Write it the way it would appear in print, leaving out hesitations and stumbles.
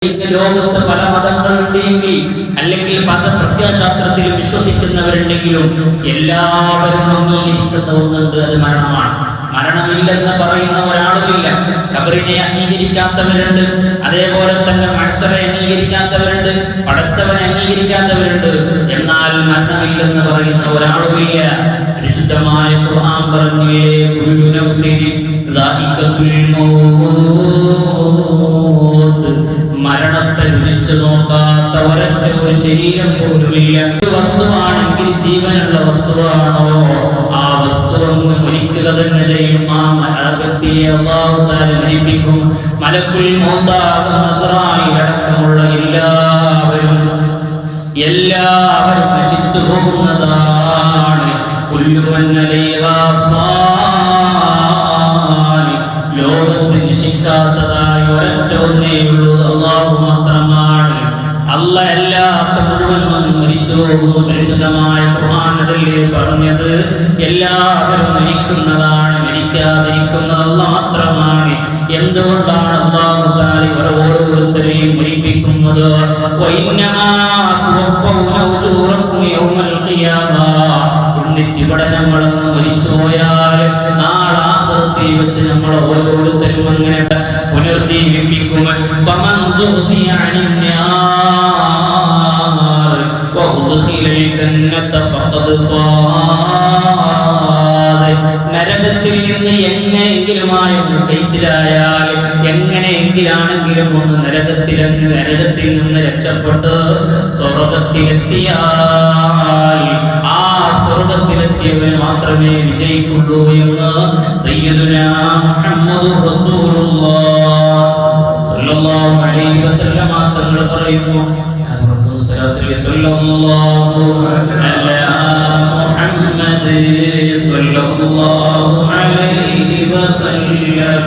ലോകത്ത് പല മതങ്ങളുണ്ടെങ്കിൽ അല്ലെങ്കിൽ പല പ്രത്യാശാസ്ത്രത്തിൽ വിശ്വസിക്കുന്നവരുണ്ടെങ്കിലും എല്ലാവരും അംഗീകരിക്കുന്ന ഒന്നുണ്ട്, അത് മരണമാണ്. മരണമില്ലെന്ന് പറയുന്ന ഒരാളുമില്ല. ഖബറിനെ അംഗീകരിക്കാത്തവരുണ്ട്, അതേപോലെ തന്നെ മഹ്ശറെ അംഗീകരിക്കാത്തവരുണ്ട്, പടച്ചവനെ അംഗീകരിക്കാത്തവരുണ്ട്. എന്നാൽ മരണമില്ലെന്ന് പറയുന്ന ഒരാളുമില്ല. പരിശുദ്ധമായ ഖുർആൻ പറഞ്ഞില്ലേ, കുല്ലു നഫ്സിൻ ദാഇഖത്തുൽ മൗത്ത്, മരണത്തെ രുചിച്ചു നോക്കാത്ത ഒരൊറ്റ ഒരു ശരീരം പോലുമില്ല. വസ്തുവാണെങ്കിൽ ജീവനുള്ള വസ്തുവാണോ, ആ വസ്തുവൊന്ന് മരിക്കുക തന്നെ ചെയ്യും. ആ വ്യക്തിയെ അല്ലാഹു തആല മരിപ്പിക്കും. മലക്കുൽ മൗത്താകുന്ന അസ്റായീൽ അടക്കമുള്ള എല്ലാവരും നശിച്ചു പോകുന്നതാണ്. കുല്ലു മൻ അലൈഹാ ഫാൻ, ലോകത്ത് നശിക്കാത്തതായി ഒരൊറ്റ ഒന്നേയുള്ളൂ, അല്ലാഹു മാത്രമാണ്. അല്ലാഹ് അല്ലാത്ത മുഴുവൻ മരിച്ചു പോകുന്നു. പരിശുദ്ധമായ ഖുർആൻ അതിലെ പറഞ്ഞത് എല്ലാവരും മരിക്കുന്നതാണ്, മരിക്കാതിരിക്കുന്നത് അല്ലാഹ് മാത്രമാണ്. എന്തുകൊണ്ടാണ് അല്ലാഹു തആല ഇവരെ ഓരോരുത്തരെയും മരിപ്പിക്കുന്നത്? വഇന്നമാ തുവഫൗന ഉജൂറക്കും യൗമൽ ഖിയാമ, ഇവിടെ നമ്മളൊന്ന് മരിച്ചുപോയാൽ നാളെ ആഖിറത്തിൽ വെച്ച് നമ്മൾ ഓരോരുത്തരും അങ്ങനെ പുനർജീവിപ്പിക്കും. ഫമൻ സുഖിയ അനിന്നാർ വഉദ്ഖിലൽ ജന്നത ഫഖദ് ഫാദ്, നരകത്തിൽ നിന്ന് എങ്ങനെയെങ്കിലുമായി ഒന്ന് കഴിച്ചിലായാൽ, എങ്ങനെയെങ്കിലാണെങ്കിലും ഒന്ന് നരകത്തിൽ നിന്ന് രക്ഷപ്പെട്ട് സ്വർഗ്ഗത്തിലെത്തിയാൽ ആ സ്വർഗ്ഗത്തിലെത്തിയവന് മാത്രമേ വിജയിക്കുള്ളൂ എന്ന് സയ്യിദുനാ മുഹമ്മദുർ റസൂലുള്ളാഹ് സ്വല്ലല്ലാഹു അലൈഹി വസല്ലം തങ്ങൾ പറയുന്നു. സ്വല്ലല്ലാഹു അലാ മുഹമ്മദ് സ്വല്ലല്ലാഹു അലൈഹി വസല്ലം.